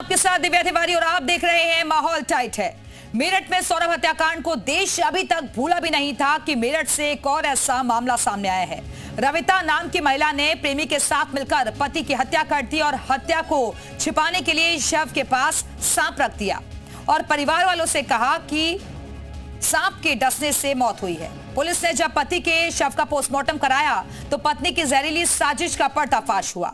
आपके साथ दिव्या तिवारी और आप देख रहे हैं माहौल टाइट है। मेरठ में सौरभ हत्याकांड को देश अभी तक भूला भी नहीं था कि मेरठ से एक और ऐसा मामला सामने आया है। रविता नाम की महिला ने प्रेमी के साथ मिलकर पति की हत्या कर दी और हत्या को छिपाने के लिए शव के पास सांप रख दिया और परिवार वालों से कहा कि सांप के डसने से मौत हुई है। पुलिस ने जब पति के शव का पोस्टमार्टम कराया तो पत्नी की जहरीली साजिश का पर्दाफाश हुआ।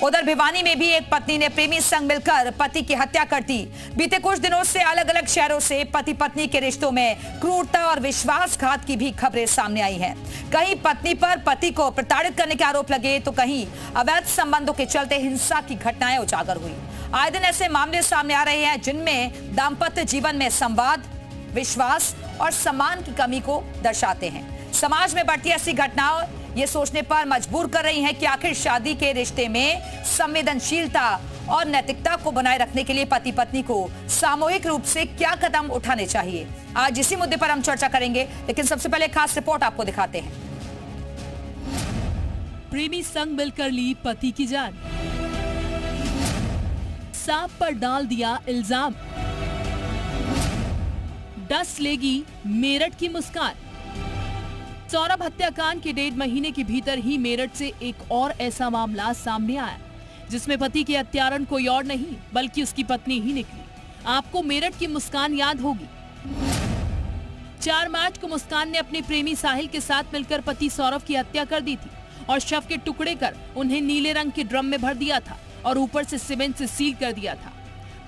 उधर भिवानी में भी एक पत्नी ने प्रेमी संग मिलकर पति की हत्या कर दी। बीते कुछ दिनों से अलग अलग शहरों से पति पत्नी के रिश्तों में क्रूरता और विश्वासघात की भी खबरें सामने आई हैं। कहीं पत्नी पर पति को प्रताड़ित करने के आरोप लगे तो कहीं अवैध संबंधों के चलते हिंसा की घटनाएं उजागर हुई। आए दिन ऐसे मामले सामने आ रहे हैं जिनमें दाम्पत्य जीवन में संवाद, विश्वास और सम्मान की कमी को दर्शाते हैं। समाज में बढ़ती ऐसी घटनाएं ये सोचने पर मजबूर कर रही हैं कि आखिर शादी के रिश्ते में संवेदनशीलता और नैतिकता को बनाए रखने के लिए पति पत्नी को सामूहिक रूप से क्या कदम उठाने चाहिए। आज इसी मुद्दे पर हम चर्चा करेंगे, लेकिन सबसे पहले खास रिपोर्ट आपको दिखाते हैं। प्रेमी संग मिलकर ली पति की जान, सांप पर डाल दिया इल्जाम, डस लेगी मेरठ की मुस्कान। सौरभ हत्याकांड के 1.5 महीने के भीतर ही मेरठ से एक और ऐसा मामला सामने आया जिसमें पति के हत्यारण कोई और नहीं बल्कि उसकी पत्नी ही निकली। आपको मेरठ की मुस्कान याद होगी। 4 मार्च को मुस्कान ने अपने प्रेमी साहिल के साथ मिलकर पति सौरभ की हत्या कर दी थी और शव के टुकड़े कर उन्हें नीले रंग के ड्रम में भर दिया था और ऊपर से सीमेंट से सील कर दिया था।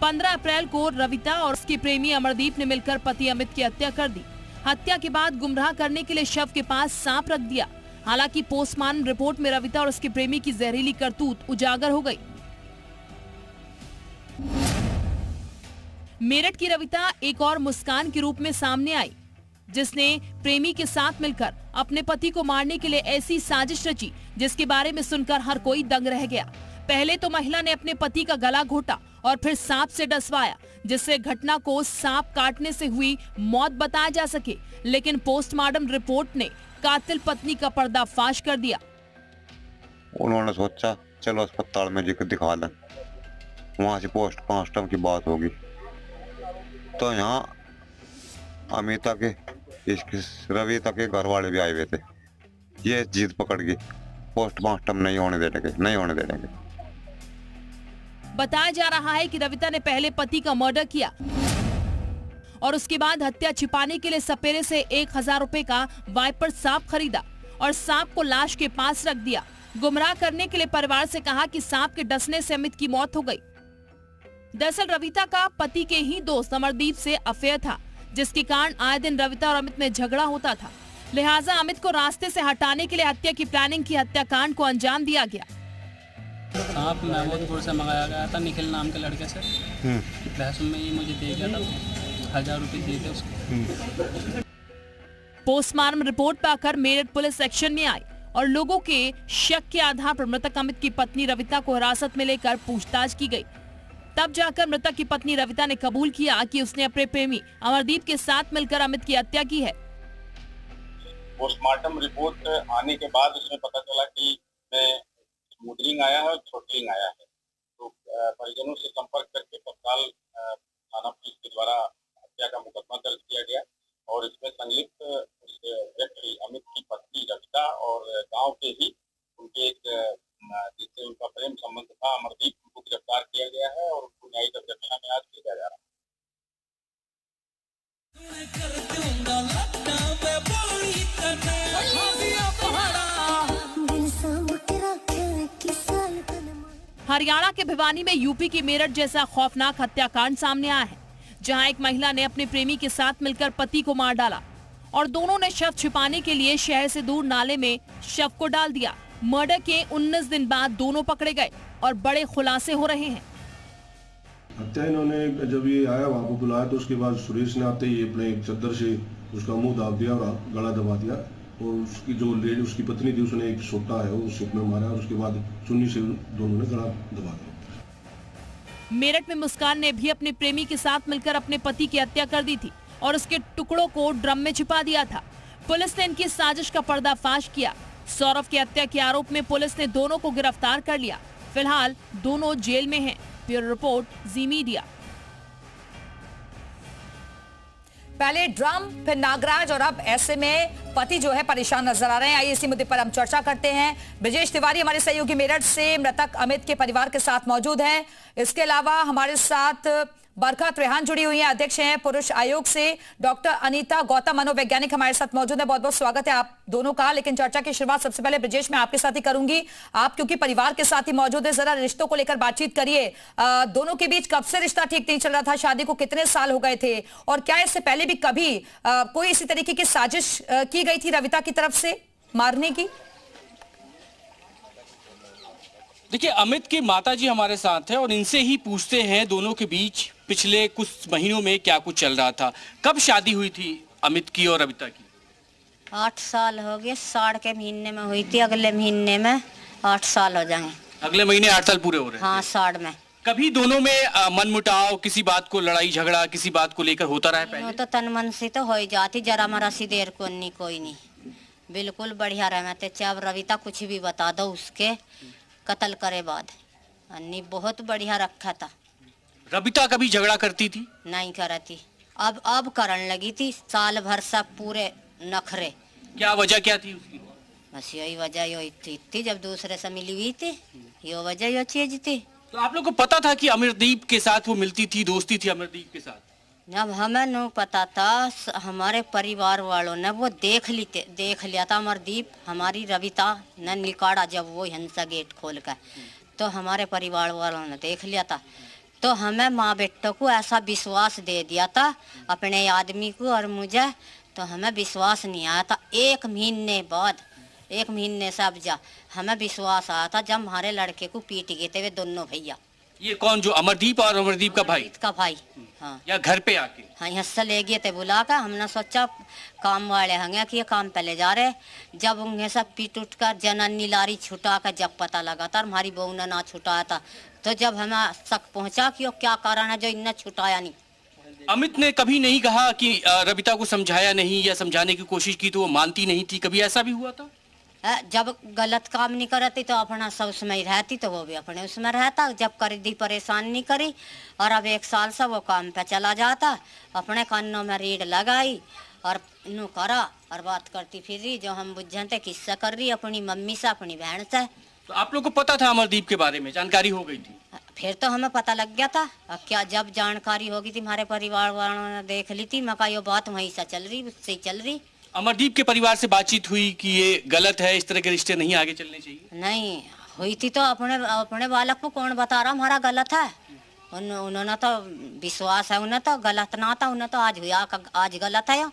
15 अप्रैल को रविता और उसके प्रेमी अमरदीप ने मिलकर पति अमित की हत्या कर दी। हत्या के बाद गुमराह करने के लिए शव के पास सांप रख दिया। हालांकि पोस्टमार्टम रिपोर्ट में रविता और उसके प्रेमी की जहरीली करतूत उजागर हो गई। मेरठ की रविता एक और मुस्कान के रूप में सामने आई जिसने प्रेमी के साथ मिलकर अपने पति को मारने के लिए ऐसी साजिश रची जिसके बारे में सुनकर हर कोई दंग रह गया। पहले तो महिला ने अपने पति का गला घोटा और फिर सांप से डसवाया जिससे घटना को सांप काटने से हुई मौत बताया जा सके, लेकिन पोस्टमार्टम रिपोर्ट ने कातिल पत्नी का पर्दाफाश कर दिया। उन्होंने सोचा चलो अस्पताल में दिखा लें, वहां से पोस्टमार्टम की बात होगी। तो यहाँ अमिता के रविता के घर वाले भी आए हुए थे। ये जिद पकड़ गई पोस्टमार्टम नहीं होने देंगे। बताया जा रहा है कि रविता ने पहले पति का मर्डर किया और उसके बाद हत्या छिपाने के लिए सपेरे से 1000 रुपए का वाइपर सांप खरीदा और सांप को लाश के पास रख दिया। गुमराह करने के लिए परिवार से कहा कि सांप के डसने से अमित की मौत हो गई। दरअसल रविता का पति के ही दोस्त अमरदीप से अफेयर था जिसके कारण आए दिन रविता और अमित में झगड़ा होता था। लिहाजा अमित को रास्ते से हटाने के लिए हत्या की प्लानिंग की हत्याकांड को अंजाम दिया गया। सांप महमूदपुर से मंगाया गया था निखिल नाम के लड़के से। लहसुन में ये मुझे दे गया था, 1000 रुपए दिए थे उसको। पोस्टमार्टम रिपोर्ट पाकर मेरठ पुलिस एक्शन में आई और लोगों के शक के आधार पर मृतक अमित की पत्नी रविता को हिरासत में लेकर पूछताछ की गई। तब जाकर मृतक की पत्नी रविता ने कबूल किया कि उसने अपने प्रेमी अमरदीप के साथ मिलकर अमित की हत्या की है। पोस्टमार्टम रिपोर्ट आने के बाद उसमें पता चला कि स्मूथलिंग आया है और थ्रोटलिंग आया है। तो परिजनों से संपर्क करके तत्काल थाना पुलिस के द्वारा हत्या का मुकदमा दर्ज किया गया और इसमें संलिप्त व्यक्ति अमित की पत्नी रविता और गांव के ही उनके एक जिससे उनका प्रेम संबंध था अमरदीप, उनको गिरफ्तार किया गया है और उनको न्यायिक दंडात्मक में आज किया जा रहा है। हरियाणा के भिवानी में यूपी की मेरठ जैसा खौफनाक हत्याकांड सामने आया है जहां एक महिला ने अपने प्रेमी के साथ मिलकर पति को मार डाला और दोनों ने शव छिपाने के लिए शहर से दूर नाले में शव को डाल दिया। मर्डर के 19 दिन बाद दोनों पकड़े गए और बड़े खुलासे हो रहे हैं। हत्या इन्होंने जब ये आया वहाँ को बुलाया तो उसके बाद सुरेश ने आते ही अपने एक चद्दर से उसका मुंह दाब दिया और गला दबा दिया और उसकी जो लेडी उसकी पत्नी थी उसने एक सोटा है वो सिर में मारा और उसके बाद चुन्नी से दोनों ने गला दबा दिया। मेरठ में मुस्कान ने भी अपने प्रेमी के साथ मिलकर अपने पति की हत्या कर दी थी और उसके टुकड़ों को ड्रम में छिपा दिया था। पुलिस ने इनकी साजिश का पर्दाफाश किया। सौरभ की हत्या के आरोप में पुलिस ने दोनों को गिरफ्तार कर लिया। फिलहाल दोनों जेल में हैं। ब्यूरो रिपोर्ट, जी मीडिया। पहले ड्रम, फिर नागराज और अब ऐसे में पति जो है परेशान नजर आ रहे हैं। आइए इसी मुद्दे पर हम चर्चा करते हैं। ब्रजेश तिवारी हमारे सहयोगी मेरठ से मृतक अमित के परिवार के साथ मौजूद हैं। इसके अलावा हमारे साथ बरखत रेहान जुड़ी हुई हैं, अध्यक्ष हैं पुरुष आयोग से। डॉक्टर अनीता गौतम मनोवैज्ञानिक हमारे साथ मौजूद है। बहुत बहुत स्वागत है आप दोनों का। लेकिन चर्चा की शुरुआत सबसे पहले ब्रजेश मैं आपके साथ ही करूंगी। आप क्योंकि परिवार के साथ ही मौजूद है, जरा रिश्तों को लेकर बातचीत करिए। दोनों के बीच कब से रिश्ता ठीक नहीं चल रहा था? शादी को कितने साल हो गए थे? और क्या इससे पहले भी कभी कोई इसी तरीके की साजिश की गई थी रविता की तरफ से मारने की? देखिए, अमित के माताजी हमारे साथ हैं और इनसे ही पूछते हैं दोनों के बीच पिछले कुछ महीनों में क्या कुछ चल रहा था। कब शादी हुई थी अमित की और रविता की? 8 साल हो गए। साड़ के महीने में हुई थी, अगले महीने में 8 साल हो जाएंगे। अगले महीने 8 साल पूरे हो रहे हैं। हाँ, साड़ में। कभी दोनों में मनमुटाव, किसी बात को लड़ाई झगड़ा किसी बात को लेकर होता रहा है पहले? तो तन मन से तो हो ही जाती, जरा मरा सी देर को नहीं, कोई नहीं, बिल्कुल बढ़िया रहते। चाहे रविता कुछ भी बता दो उसके कत्ल करे बाद, अन्नी बहुत बढ़िया रखा था। रविता कभी झगड़ा करती थी? नहीं करती, अब करने लगी थी। साल भर सब पूरे नखरे। क्या वजह क्या थी उसकी? बस यही वजह यही थी, जब दूसरे से मिली हुई थी, ये वजह ये चीज थी। तो आप लोग को पता था कि अमरदीप के साथ वो मिलती थी, दोस्ती थी अमरदीप के साथ? जब हमें नहीं पता था, हमारे परिवार वालों ने वो देख लिया था अमरदीप, हमारी रविता ने निकाला जब वो हिंसा गेट खोल कर, तो हमारे परिवार वालों ने देख लिया था। तो हमें माँ बेटों को ऐसा विश्वास दे दिया था अपने आदमी को और मुझे, तो हमें विश्वास नहीं आया था। 1 महीने बाद, 1 महीने से अब जा हमें विश्वास आया था जब हमारे लड़के को पीट गए थे वे दोनों भैया। ये कौन, जो अमरदीप और अमरदीप का भाई? का भाई, हाँ। या घर पे आके? हाँ, यहाँ से ले गए थे बुला कर। हमने सोचा काम वाले होंगे कि ये काम पे ले जा रहे। जब उन्हें सब पीट उठ कर जननी लारी छुटा कर जब पता लगा था हमारी बहू ने ना छुटाया था, तो जब हमें शक पहुंचा कि वो क्या कारण है जो इनने छुटाया नहीं। अमित ने कभी नहीं कहा कि रविता को समझाया नहीं या समझाने की कोशिश की तो वो मानती नहीं थी? कभी ऐसा भी हुआ था? जब गलत काम नहीं करती तो अपना सब उसमें ही रहती, तो वो भी अपने उसमें रहता। जब कर दी परेशान नहीं करी, और अब 1 साल से वो काम पे चला जाता, अपने कानों में रीढ़ लगाई और नू करा और बात करती फिर रही, जो हम बुझते किस्सा कर रही अपनी मम्मी से, अपनी बहन से। तो आप लोग को पता था अमरदीप के बारे में, जानकारी हो गई थी? फिर तो हमें पता लग गया था। अब क्या, जब जानकारी होगी थी हमारे परिवार वालों ने देख ली थी, मैं कहा ये बात वहीं से चल रही, उससे ही चल रही। अमरदीप के परिवार से बातचीत हुई कि ये गलत है, इस तरह के रिश्ते नहीं आगे चलने चाहिए? नहीं हुई थी, तो अपने बालक को कौन बता रहा हमारा गलत है? उन्होंने तो विश्वास है, उन्हें तो गलत ना था, उन्हें तो आज हुआ, आज गलत है।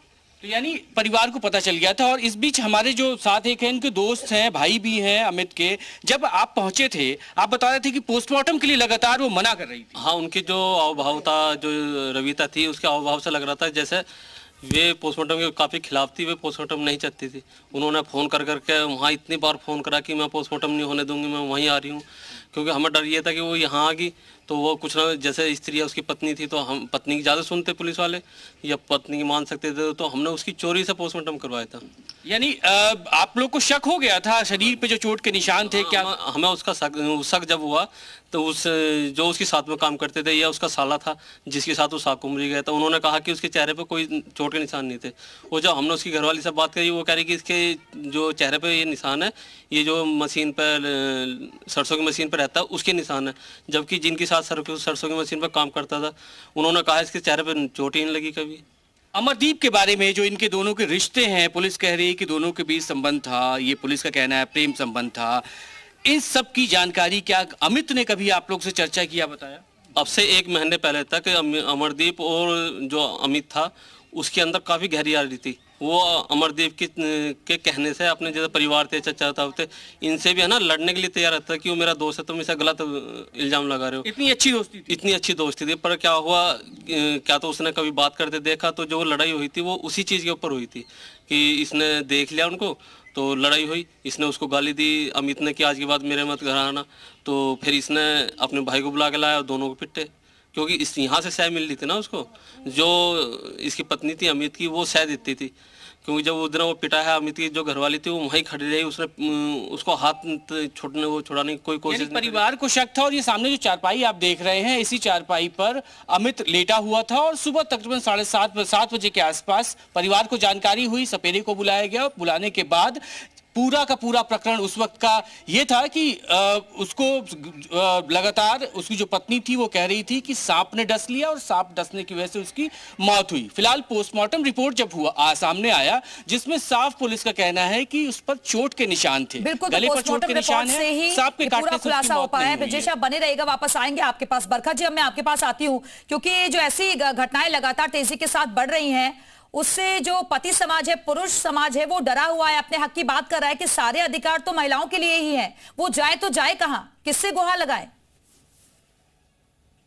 तो यानी परिवार को पता चल गया था। और इस बीच हमारे जो साथ एक है, इनके दोस्त हैं, भाई भी हैं अमित के, जब आप पहुंचे थे आप बता रहे थे कि पोस्टमार्टम के लिए लगातार वो मना कर रही थी। हाँ, उनकी जो अवभाव था, जो रविता थी, उसके अवभाव से लग रहा था जैसे वे पोस्टमार्टम के काफ़ी खिलाफ थी, वे पोस्टमार्टम नहीं चाहती थी। उन्होंने फ़ोन कर करके वहाँ इतनी बार फ़ोन करा कि मैं पोस्टमार्टम नहीं होने दूंगी, मैं वहीं आ रही हूँ, क्योंकि हमें डर ये था कि वो यहाँ आ गई तो वो कुछ ना, जैसे स्त्री है उसकी पत्नी थी, तो हम पत्नी की ज़्यादा सुनते पुलिस वाले, या पत्नी की मान सकते थे, तो हमने उसकी चोरी से पोस्टमार्टम करवाया था। यानी आप लोग को शक हो गया था शरीर पे जो चोट के निशान थे? क्या हमें उसका शक जब हुआ तो जो उसके साथ में काम करते थे या उसका साला था जिसके साथ वो साकुमरी गया था, उन्होंने कहा कि उसके चेहरे पे कोई चोट के निशान नहीं थे। वो जब हमने उसकी घरवाली से बात करी, वो कह रही कि इसके जो चेहरे पे ये निशान है, ये जो मशीन पर, सरसों की मशीन पर रहता है उसके निशान है, जबकि जिनके साथ सरसों की मशीन पर काम करता था उन्होंने कहा इसके चेहरे पर चोट ही नहीं लगी कभी। अमरदीप के बारे में, जो इनके दोनों के रिश्ते हैं, पुलिस कह रही है कि दोनों के बीच संबंध था, ये पुलिस का कहना है प्रेम संबंध था, इस सब की जानकारी क्या अमित ने कभी आप लोग से चर्चा किया, बताया? अब से 1 महीने पहले तक अमरदीप और जो अमित था उसके अंदर काफ़ी गहरी यारी थी। वो अमरदीप के कहने से अपने जैसे परिवार थे, चाचा थे, इनसे भी है ना लड़ने के लिए तैयार रहता है कि वो मेरा दोस्त है, तुम इसे गलत इल्ज़ाम लगा रहे हो। इतनी अच्छी दोस्ती थी? इतनी अच्छी दोस्ती थी, पर क्या हुआ, क्या तो उसने कभी बात करते देखा, तो जो लड़ाई हुई थी वो उसी चीज़ के ऊपर हुई थी कि इसने देख लिया उनको तो लड़ाई हुई, इसने उसको गाली दी अमित ने कि आज के बाद मेरे मत घर आना, तो फिर इसने अपने भाई को बुला के लाया और दोनों को पिटे। क्योंकि इस यहाँ से सह मिल रही थी ना उसको, जो इसकी पत्नी थी अमित की, वो सह देती थी। क्योंकि जब उस दिन वो पिटा है, अमित की जो घरवाली थी वो वहीं खड़ी रही, उसने उसको हाथ छुड़ाने की कोई कोशिश नहीं। परिवार को शक था। और ये सामने जो चारपाई आप देख रहे हैं, इसी चारपाई पर अमित लेटा हुआ था और सुबह तकरीबन 7:30 बजे के आसपास परिवार को जानकारी हुई, सपेरे को बुलाया गया। बुलाने के बाद पूरा का पूरा प्रकरण उस वक्त का ये था कि उसको लगातार उसकी जो पत्नी थी वो कह रही थी कि सांप ने डस लिया और सांप डसने की वजह से उसकी मौत हुई। फिलहाल पोस्टमार्टम रिपोर्ट जब सामने आया, जिसमें साफ पुलिस का कहना है कि उस पर चोट के निशान थे, बिल्कुल, गले पर चोट के निशान है, सांप के काटने से खुलासा हो पाया है। ब्रजेश आप बने रहिएगा, वापस आएंगे आपके पास। बरखा जी, अब मैं आपके पास आती हूँ, क्योंकि जो ऐसी घटनाएं लगातार तेजी के साथ बढ़ रही हैं, उससे जो पति समाज है, पुरुष समाज है, वो डरा हुआ है, अपने हक की बात कर रहा है कि सारे अधिकार तो महिलाओं के लिए ही हैं। वो जाए तो जाए कहां, किससे गुहार लगाए?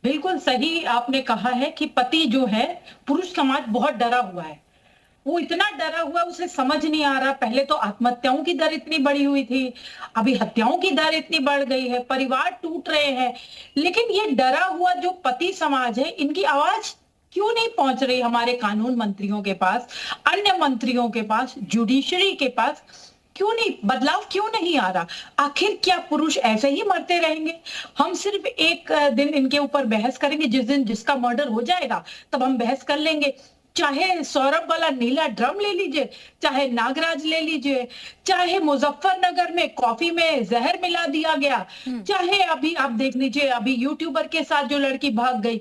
बिल्कुल सही आपने कहा है कि पति जो है, पुरुष समाज बहुत डरा हुआ है। वो इतना डरा हुआ, उसे समझ नहीं आ रहा। पहले तो आत्महत्याओं की दर इतनी बढ़ी हुई थी, अभी हत्याओं की दर इतनी बढ़ गई है, परिवार टूट रहे हैं, लेकिन ये डरा हुआ जो पति समाज है, इनकी आवाज क्यों नहीं पहुंच रही हमारे कानून मंत्रियों के पास, अन्य मंत्रियों के पास, जुडिशरी के पास? क्यों नहीं, बदलाव क्यों नहीं आ रहा? आखिर क्या पुरुष ऐसे ही मरते रहेंगे? हम सिर्फ एक दिन इनके ऊपर बहस करेंगे, जिस दिन जिसका मर्डर हो जाएगा तब हम बहस कर लेंगे। चाहे सौरभ वाला नीला ड्रम ले लीजिए, चाहे नागराज ले लीजिए, चाहे मुजफ्फरनगर में कॉफी में जहर मिला दिया गया, चाहे अभी आप देख लीजिए, अभी यूट्यूबर के साथ जो लड़की भाग गई,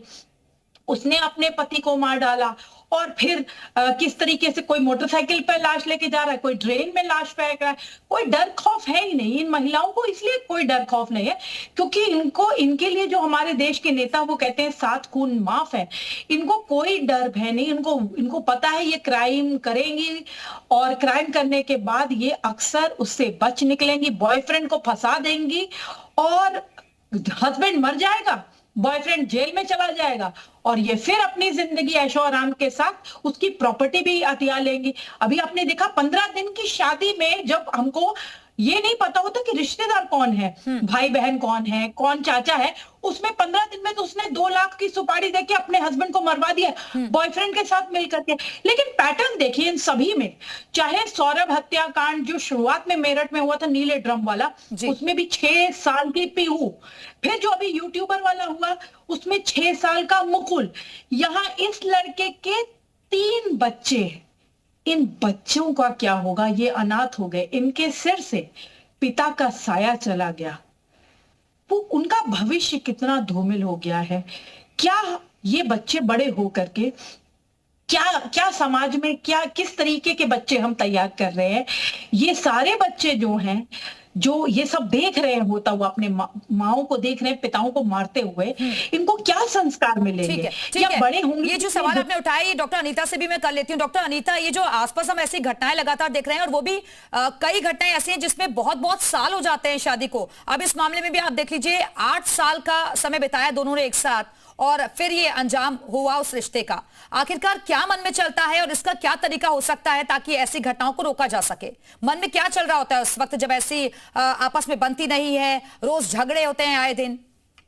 उसने अपने पति को मार डाला, और फिर किस तरीके से कोई मोटरसाइकिल पर लाश लेके जा रहा है, कोई ड्रेन में लाश फेंक रहा है। कोई डर खौफ है ही नहीं इन महिलाओं को, इसलिए कोई डर खौफ नहीं है क्योंकि इनको, इनके लिए जो हमारे देश के नेता वो कहते हैं 7 खून माफ है। इनको कोई डर भय नहीं, इनको पता है ये क्राइम करेंगी और क्राइम करने के बाद ये अक्सर उससे बच निकलेंगी, बॉयफ्रेंड को फंसा देंगी और हस्बैंड मर जाएगा, बॉयफ्रेंड जेल में चला जाएगा और ये फिर अपनी जिंदगी ऐशो आराम के साथ उसकी प्रॉपर्टी भी हथिया लेंगी। अभी आपने देखा 15 दिन की शादी में जब हमको ये नहीं पता होता कि रिश्तेदार कौन है, भाई बहन कौन है, कौन चाचा है, उसमें 15 दिन में तो उसने 2 लाख की सुपारी देके अपने हस्बैंड को मरवा दिया बॉयफ्रेंड के साथ मिलकर के। लेकिन पैटर्न देखिए इन सभी में, चाहे सौरभ हत्याकांड जो शुरुआत में मेरठ में हुआ था नीले ड्रम वाला, उसमें भी 6 साल की पीहू, फिर जो अभी यूट्यूबर वाला हुआ उसमें 6 साल का मुकुल, यहाँ इस लड़के के 3 बच्चे। इन बच्चों का क्या होगा? ये अनाथ हो गए, इनके सिर से पिता का साया चला गया, वो उनका भविष्य कितना धूमिल हो गया है। क्या ये बच्चे बड़े हो करके क्या समाज में किस तरीके के बच्चे हम तैयार कर रहे हैं? ये सारे बच्चे जो हैं, जो ये सब देख रहे हैं होता हुआ, अपने माओं को देख रहे हैं पिताओं को मारते हुए, इनको क्या संस्कार मिलेंगे? क्या बड़े होंगे? ये जो सवाल आपने उठाया, ये डॉक्टर अनीता से भी मैं कर लेती हूँ। डॉक्टर अनीता, ये जो आसपास हम ऐसी घटनाएं लगातार देख रहे हैं और वो भी कई घटनाएं ऐसी हैं जिसमें बहुत साल हो जाते हैं शादी को। अब इस मामले में भी आप देख लीजिए, 8 साल का समय बिताया दोनों ने एक साथ और फिर ये अंजाम हुआ उस रिश्ते का। आखिरकार क्या मन में चलता है और इसका क्या तरीका हो सकता है ताकि ऐसी घटनाओं को रोका जा सके? मन में क्या चल रहा होता है उस वक्त जब ऐसी आपस में बनती नहीं है, रोज झगड़े होते हैं आए दिन?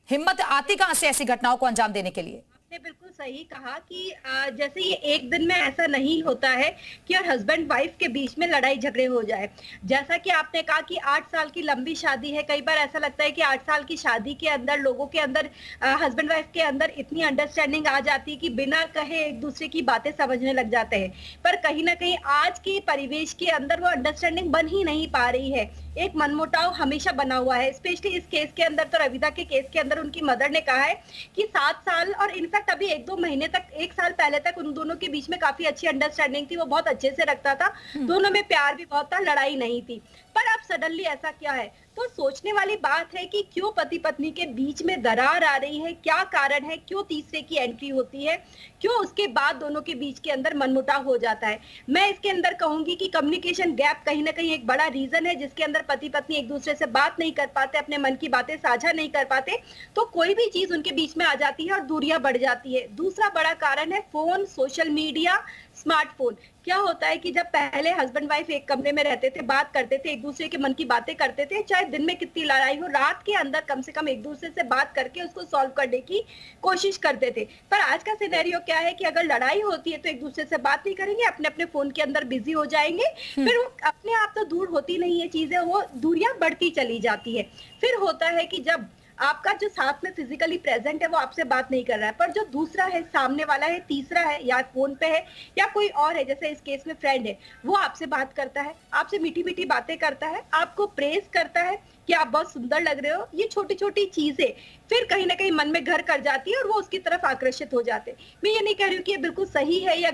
हिम्मत आती कहां से ऐसी घटनाओं को अंजाम देने के लिए? बिल्कुल सही कहा कि जैसे ये एक दिन में ऐसा नहीं होता है कि और हस्बैंड वाइफ के बीच में लड़ाई झगड़े हो जाए। जैसा कि आपने कहा कि 8 साल की लंबी शादी है, कई बार ऐसा लगता है कि 8 साल की शादी के अंदर लोगों के अंदर, हस्बैंड वाइफ के अंदर इतनी अंडरस्टैंडिंग आ जाती है कि बिना कहे एक दूसरे की बातें समझने लग जाते हैं। पर कहीं ना कहीं आज के परिवेश के अंदर वो अंडरस्टैंडिंग बन ही नहीं पा रही है, एक मनमुटाव हमेशा बना हुआ है। स्पेशली इस केस के अंदर, तो रविता के केस के अंदर उनकी मदर ने कहा है कि 7 साल और इनफैक्ट अभी 1-2 महीने तक, 1 साल पहले तक उन दोनों के बीच में काफी अच्छी अंडरस्टैंडिंग थी, वो बहुत अच्छे से रखता था, दोनों में प्यार भी बहुत था, लड़ाई नहीं थी। पर अब सडनली ऐसा क्या है? तो सोचने वाली बात है कि क्यों पति पत्नी के बीच में दरार आ रही है, क्या कारण है, क्यों तीसरे की एंट्री होती है, क्यों उसके बाद दोनों के बीच के अंदर मनमुटाव हो जाता है। मैं इसके अंदर कहूंगी कि कम्युनिकेशन गैप कहीं ना कहीं एक बड़ा रीजन है, जिसके अंदर पति पत्नी एक दूसरे से बात नहीं कर पाते, अपने मन की बातें साझा नहीं कर पाते, तो कोई भी चीज उनके बीच में आ जाती है और दूरियां बढ़ जाती है। दूसरा बड़ा कारण है फोन, सोशल मीडिया, स्मार्टफोन। क्या होता है कि जब पहले हस्बैंड वाइफ एक कमरे में रहते थे, बात करते थे, एक दूसरे के मन की बातें करते थे, चाहे दिन में कितनी लड़ाई हो, रात के अंदर कम से कम एक दूसरे से बात करके उसको सॉल्व करने की कोशिश करते थे। पर आज का सिनेरियो क्या है कि अगर लड़ाई होती है तो एक दूसरे से बात नहीं करेंगे, अपने अपने फोन के अंदर बिजी हो जाएंगे, फिर वो अपने आप तो दूर होती नहीं है चीजें, वो दूरियां बढ़ती चली जाती है। फिर होता है कि जब आपका जो साथ में फिजिकली प्रेजेंट है वो आपसे बात नहीं कर रहा है, पर जो दूसरा है, सामने वाला है, तीसरा है, या फोन पे है या कोई और है, जैसे इस केस में फ्रेंड है, वो आपसे बात करता है, आपसे मीठी मीठी बातें करता है, आपको प्रेज करता है कि आप बहुत सुंदर लग रहे हो। ये छोटी छोटी चीजें फिर कहीं ना कहीं मन में घर कर जाती है और वो उसकी तरफ आकर्षित हो जाते हैं। मैं ये नहीं कह रही हूँ कि ये बिल्कुल सही है या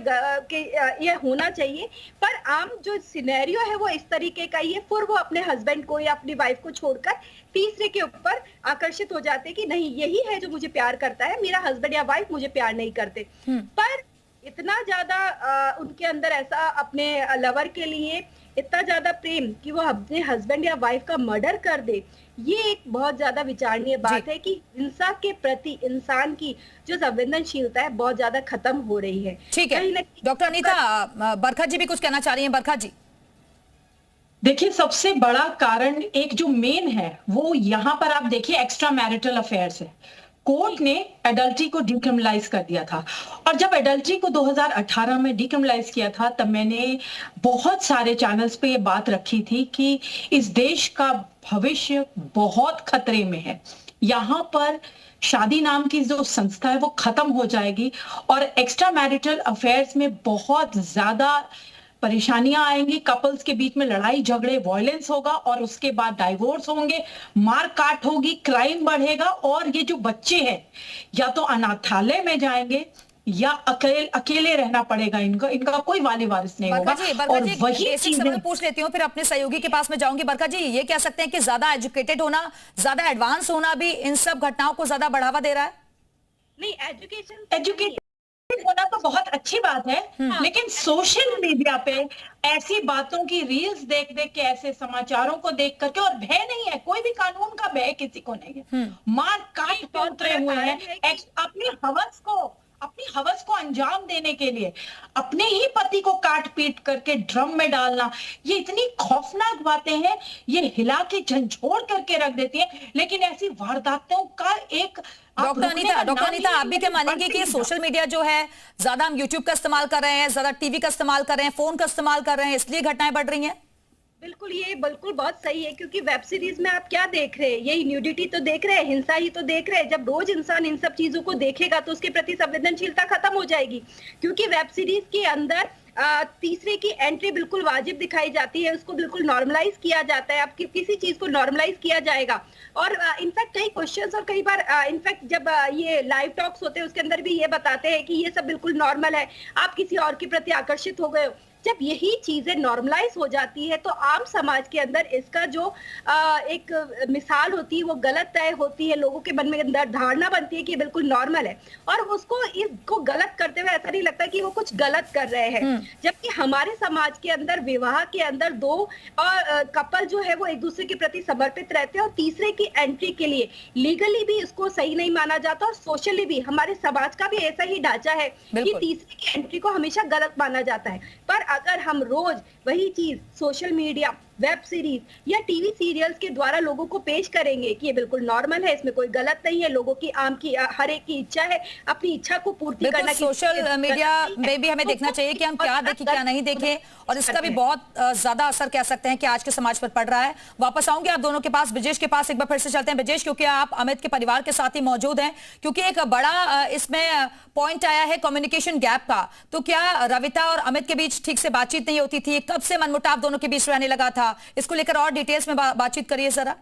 ये होना चाहिए, पर आम जो सिनेरियो है वो इस तरीके का ही है। फिर वो अपने हस्बैंड को या अपनी वाइफ को छोड़कर तीसरे के ऊपर आकर्षित हो जाते हैं कि नहीं, यही है जो मुझे प्यार करता है, मेरा हस्बैंड या वाइफ मुझे प्यार नहीं करते। पर इतना ज्यादा उनके अंदर ऐसा अपने लवर के लिए इतना ज्यादा प्रेम कि वो अपने हस्बैंड या वाइफ का मर्डर कर दे, ये एक बहुत ज्यादा विचारणीय बात है कि हिंसा के प्रति इंसान की जो संवेदनशीलता है बहुत ज्यादा खत्म हो रही है। ठीक है डॉक्टर अनीता, बरखा जी भी कुछ कहना चाह रही हैं। बरखा जी, देखिए, सबसे बड़ा कारण एक जो मेन है वो यहाँ पर आप देखिए एक्स्ट्रा मैरिटल अफेयर्स है। कोर्ट ने एडल्ट्री को डिक्रिमिनलाइज कर दिया था, और जब एडल्ट्री को 2018 में डिक्रिमिनलाइज किया था तब मैंने बहुत सारे चैनल्स पे ये बात रखी थी कि इस देश का भविष्य बहुत खतरे में है। यहाँ पर शादी नाम की जो संस्था है वो खत्म हो जाएगी और एक्स्ट्रा मैरिटल अफेयर्स में बहुत ज्यादा परेशानियां आएंगी, कपल्स के बीच में लड़ाई झगड़े, वायलेंस होगा और उसके बाद डाइवोर्स होंगे, मार काट होगी, क्राइम बढ़ेगा, और ये जो बच्चे हैं या तो अनाथालय में जाएंगे या अकेले रहना पड़ेगा, इनका कोई वाली वारिस नहीं होगा। और वही चीजें पूछ लेती हूँ, फिर अपने सहयोगी के पास में जाऊंगी। बरखा जी, ये कह सकते हैं कि ज्यादा एजुकेटेड होना, ज्यादा एडवांस होना भी इन सब घटनाओं को ज्यादा बढ़ावा दे रहा है? नहीं, एजुकेटेड होना तो बहुत अच्छी बात है, लेकिन सोशल मीडिया पे ऐसी बातों की रील्स देख देख के, ऐसे समाचारों को देख करके, और भय नहीं है, कोई भी कानून का भय किसी को नहीं है, मार काट पे उतरे हुए हैं अपनी हवस को अंजाम देने के लिए, अपने ही पति को काट पीट करके ड्रम में डालना, ये इतनी खौफनाक बातें हैं, ये हिला के झंझोड़ करके रख देती है। लेकिन ऐसी वारदातों का एक डॉक्टर अनीता, आप भी क्या मानेंगे कि सोशल मीडिया जो है, ज्यादा हम यूट्यूब का इस्तेमाल कर रहे हैं, ज्यादा टीवी का इस्तेमाल कर रहे हैं, फोन का इस्तेमाल कर रहे हैं, इसलिए घटनाएं बढ़ रही हैं? बिल्कुल, ये बिल्कुल बहुत सही है, क्योंकि वेब सीरीज में आप क्या देख रहे हैं, यही न्यूडिटी तो देख रहे हैं, हिंसा ही तो देख रहे हैं। जब रोज इंसान इन सब चीजों को देखेगा तो उसके प्रति संवेदनशीलता खत्म हो जाएगी, क्योंकि वेब सीरीज के अंदर तीसरे की एंट्री बिल्कुल वाजिब दिखाई जाती है, उसको बिल्कुल नॉर्मलाइज किया जाता है। आपकी किसी चीज को नॉर्मलाइज किया जाएगा, और इनफैक्ट कई क्वेश्चंस और कई बार इनफैक्ट जब ये लाइव टॉक्स होते हैं उसके अंदर भी ये बताते हैं कि ये सब बिल्कुल नॉर्मल है, आप किसी और के प्रति आकर्षित हो गए हो। जब यही चीजें नॉर्मलाइज हो जाती है तो आम समाज के अंदर इसका जो एक मिसाल होती है वो गलत तय होती है, लोगों के मन में अंदर धारणा बनती है कि ये बिल्कुल नॉर्मल है, और उसको इसको गलत करते हुए ऐसा नहीं लगता कि वो कुछ गलत कर रहे हैं। जबकि हमारे समाज के अंदर विवाह के अंदर दो कपल जो है वो एक दूसरे के प्रति समर्पित रहते हैं, और तीसरे की एंट्री के लिए लीगली भी इसको सही नहीं माना जाता, और सोशली भी हमारे समाज का भी ऐसा ही ढांचा है कि तीसरे की एंट्री को हमेशा गलत माना जाता है। पर अगर हम रोज वही चीज सोशल मीडिया, वेब सीरीज या टीवी सीरियल्स के द्वारा लोगों को पेश करेंगे कि ये बिल्कुल नॉर्मल है, इसमें कोई गलत नहीं है, लोगों की आम की हर एक की इच्छा है अपनी इच्छा को पूर्ति करना। सोशल मीडिया में भी हमें देखना चाहिए कि हम क्या देखें क्या नहीं देखें, और इसका भी बहुत ज्यादा असर कह सकते हैं कि आज के समाज पर पड़ रहा है। वापस आऊंगे आप दोनों के पास, ब्रिजेश के पास एक बार फिर से चलते हैं। ब्रिजेश, क्योंकि आप अमित के परिवार के साथ ही मौजूद हैं, क्योंकि एक बड़ा इसमें पॉइंट आया है कम्युनिकेशन गैप का, तो क्या रविता और अमित के बीच ठीक से बातचीत नहीं होती थी? कब से मनमुटाव दोनों के बीच रहने लगा था? इसको लेकर और डिटेल्स में बातचीत करिए जरा।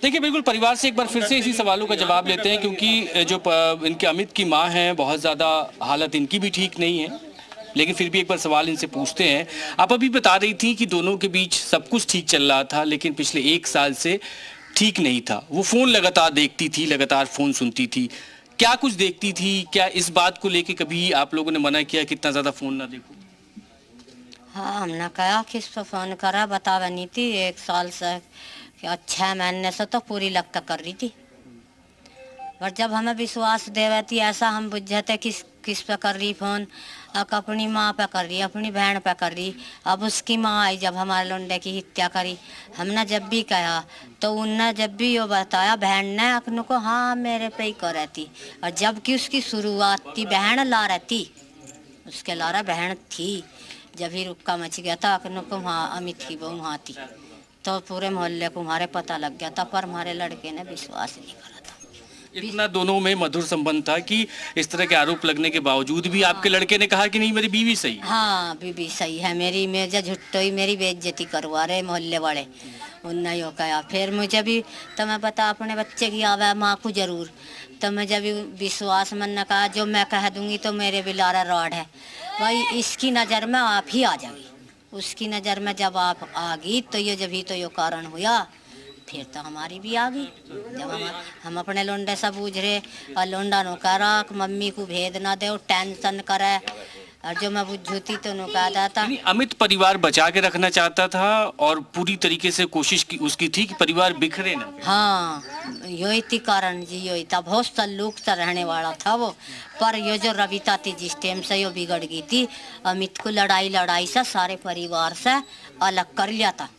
देखिए, बिल्कुल परिवार से एक बार फिर से इसी सवालों का जवाब लेते हैं, क्योंकि जो इनके अमित की मां हैं, बहुत ज़्यादा हालत इनकी भी ठीक नहीं है, लेकिन फिर भी एक बार सवाल इनसे पूछते हैं। आप अभी बता रही थी कि दोनों के बीच सब कुछ ठीक चल रहा था, लेकिन पिछले 1 साल से ठीक नहीं था। वो फ़ोन लगातार देखती थी, लगातार फ़ोन सुनती थी। क्या कुछ देखती थी? क्या इस बात को लेके कभी आप लोगों ने मना किया कि इतना ज़्यादा फ़ोन ना देखो? हाँ, हमने कहा किस पर फोन करा, बतावा नहीं थी। 1 साल से 6 महीने से तो पूरी लगता कर रही थी, पर जब हमें विश्वास देवे थी, ऐसा हम बुझते कि किस पे कर रही फोन, अपनी माँ पे कर रही, अपनी बहन पे कर रही। अब उसकी माँ आई जब हमारे लौंडे की हत्या करी, हमने जब भी कहा तो उनने जब भी ये बताया बहन ने अपनों को, हाँ मेरे पे ही कर रहती। और जबकि उसकी शुरुआत थी बहन ला रहती, उसके लारा बहन थी। जब ही रुक्का मच गया था अपनों को वहाँ अमित की बहू वहाँ थी, तो पूरे मोहल्ले को हमारे पता लग गया था, पर हमारे लड़के ने विश्वास नहीं करा था। इतना दोनों में मधुर संबंध था कि इस तरह के आरोप लगने के बावजूद भी आपके लड़के ने कहा कि नहीं मेरी बीवी सही है। हाँ बीवी सही है मेरी, मैं जो झुट्टो ही मेरी बेइज्जती करवा रहे मोहल्ले वाले, उनने यो कहा। फिर मुझे भी तो मैं बता अपने बच्चे की आवा माँ को जरूर, तो मैं जब विश्वास मन ने कहा जो मैं कह दूंगी तो मेरे भी लारा रॉड है भाई, इसकी नज़र में आप ही आ जाएगी। उसकी नज़र में जब आप आ गई तो ये जब ही तो ये कारण हुआ, फिर तो हमारी भी आ गई। जब हम अपने लोंडे से बूझ रहे और लोंडा नो कह रहा कि मम्मी को भेद ना दे, टेंशन करे, और जो मैं बुझूती तो नो कहा जाता। अमित परिवार बचा के रखना चाहता था और पूरी तरीके से कोशिश की उसकी थी कि परिवार बिखरे ना। हाँ यही थी कारण जी, यही था। बहुत सल्लूक सा रहने वाला था वो, पर ये जो रविता थी जिस टाइम से ये बिगड़ गई थी, अमित को लड़ाई से सारे परिवार से अलग कर लिया था।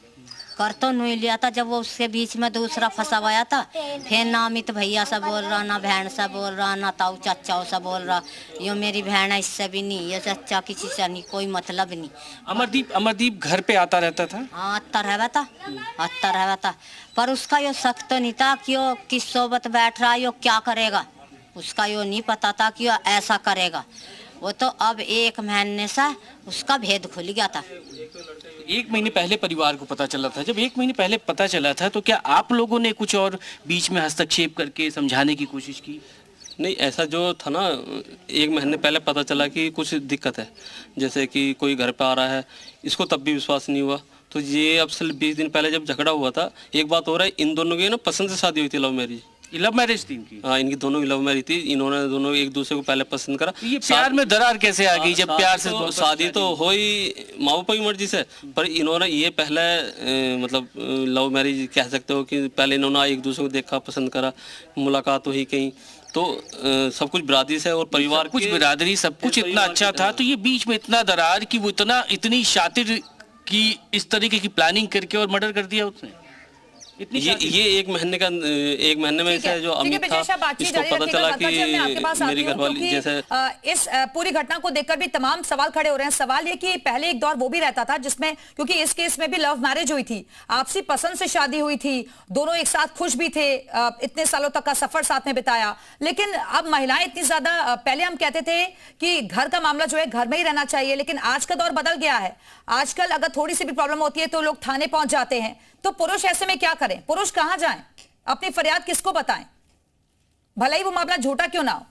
कर तो नहीं लिया था, जब वो उसके बीच में दूसरा फंसावाया था, फिर ना अमित भैया से बोल रहा, ना बहन से बोल रहा, ना ताऊ चाचाओं से बोल रहा, यो मेरी बहन है इससे भी नहीं, ये चाचा किसी से नहीं, कोई मतलब नहीं। अमरदीप घर पे आता रहता था? हाँ आता रहता था, पर उसका यो शक तो नहीं था कि यो किस सोबत बैठ रहा, यो क्या करेगा, उसका यो नहीं पता था कि यो ऐसा करेगा। वो तो अब 1 महीने से उसका भेद खुल गया था। 1 महीने पहले परिवार को पता चला था। जब 1 महीने पहले पता चला था तो क्या आप लोगों ने कुछ और बीच में हस्तक्षेप करके समझाने की कोशिश की? नहीं, ऐसा जो था ना, 1 महीने पहले पता चला कि कुछ दिक्कत है, जैसे कि कोई घर पे आ रहा है, इसको तब भी विश्वास नहीं हुआ। तो ये अब सिर्फ 20 दिन पहले जब झगड़ा हुआ था, एक बात हो रहा है, इन दोनों की ना पसंद से शादी हुई थी, लव मैरिज थी इनकी। हाँ इनकी दोनों की लव मैरिज थी, इन्होंने दोनों एक दूसरे को पहले पसंद करा। ये प्यार में दरार कैसे आ गई? जब प्यार से शादी तो हो ही माँ बाप की मर्जी से, पर इन्होंने ये पहले मतलब लव मैरिज कह सकते हो कि पहले इन्होंने एक दूसरे को देखा, पसंद करा, मुलाकात हुई कहीं, तो सब कुछ बिरादरी से और परिवार कुछ बिरादरी सब कुछ इतना अच्छा था, तो ये बीच में इतना दरार कि वो इतनी शातिर की इस तरीके की प्लानिंग करके और मर्डर कर दिया उसने। ये 1 महीने में से जो अमित था, इसको पता चला कि मेरी घरवाली जैसे इस पूरी घटना को देखकर भी तमाम सवाल खड़े हो रहे हैं। सवाल ये कि पहले एक दौर वो भी रहता था जिसमें, क्योंकि इस केस में भी लव मैरिज हुई थी, आपसी पसंद से शादी हुई थी, दोनों एक साथ खुश भी थे, इतने सालों तक का सफर साथ में बिताया। लेकिन अब महिलाएं इतनी ज्यादा, पहले हम कहते थे कि घर का मामला जो है घर में ही रहना चाहिए, लेकिन आज का दौर बदल गया है। आजकल अगर थोड़ी सी भी प्रॉब्लम होती है तो लोग थाने पहुंच जाते हैं। तो पुरुष ऐसे में क्या करें? पुरुष कहां जाएं? अपनी फरियाद किसको बताएं, भले ही वो मामला झूठा क्यों ना हो?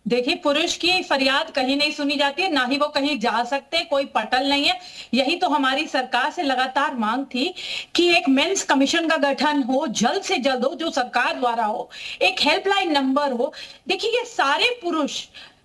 देखिए पुरुष की फरियाद कहीं नहीं सुनी जाती है, ना ही वो कहीं जा सकते, कोई पटल नहीं है। यही तो हमारी सरकार से लगातार मांग थी कि एक मेंस कमीशन का गठन हो, जल्द से जल्द हो, जो सरकार द्वारा हो, एक हेल्पलाइन नंबर हो। देखिए ये सारे पुरुष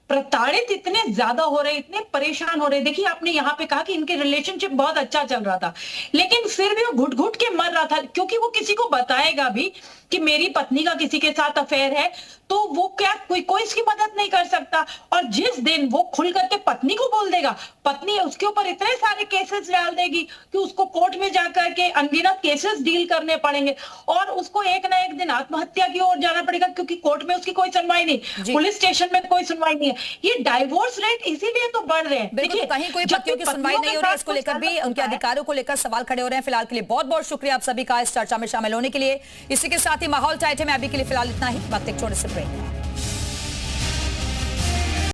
प्रताड़ित इतने ज्यादा हो रहे, इतने परेशान हो रहे। देखिए आपने यहाँ पे कहा कि इनके रिलेशनशिप बहुत अच्छा चल रहा था, लेकिन फिर भी वो घुट घुट के मर रहा था, क्योंकि वो किसी को बताएगा भी कि मेरी पत्नी का किसी के साथ अफेयर है, तो वो क्या कोई इसकी मदद नहीं कर सकता। और जिस दिन वो खुल करके पत्नी को बोल देगा, पत्नी उसके ऊपर इतने सारे केसेस डाल देगी कि उसको कोर्ट में जाकर के अनगिनत केसेस डील करने पड़ेंगे, और उसको एक ना एक दिन आत्महत्या की ओर जाना पड़ेगा, क्योंकि कोर्ट में उसकी कोई सुनवाई नहीं, पुलिस स्टेशन में कोई सुनवाई नहीं है। ये डाइवोर्स रेट इसीलिए तो बढ़ रहे हैं। देखिए कहीं कोई पतियों की सुनवाई नहीं हो रही, इसको लेकर भी उनके अधिकारों को लेकर सवाल खड़े हो रहे हैं। फिलहाल के लिए बहुत बहुत शुक्रिया आप सभी का इस चर्चा में शामिल होने के लिए। इसी के साथ ही माहौल टाइट है में अभी के लिए फिलहाल इतना ही। वक्त एक छोटे से ब्रेक।